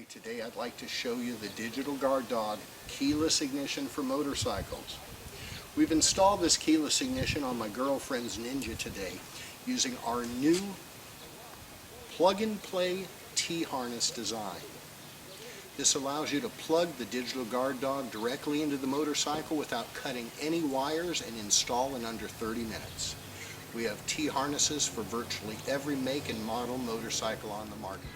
Today I'd like to show you the Digital Guard Dawg keyless ignition for motorcycles. We've installed this keyless ignition on my girlfriend's Ninja today using our new plug-and-play T-harness design. This allows you to plug the Digital Guard Dawg directly into the motorcycle without cutting any wires and install in under 30 minutes. We have T-harnesses for virtually every make and model motorcycle on the market.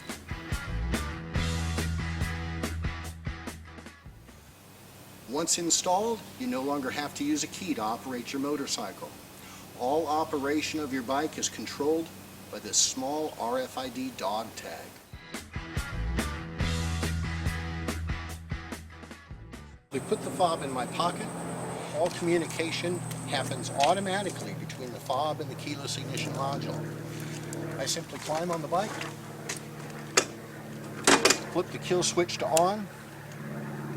Once installed, you no longer have to use a key to operate your motorcycle. All operation of your bike is controlled by this small RFID dog tag. We put the fob in my pocket. All communication happens automatically between the fob and the keyless ignition module. I simply climb on the bike, flip the kill switch to on,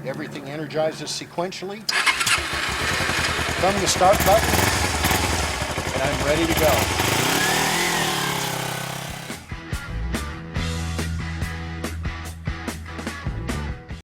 everything energizes sequentially, thumb the start button, and I'm ready to go.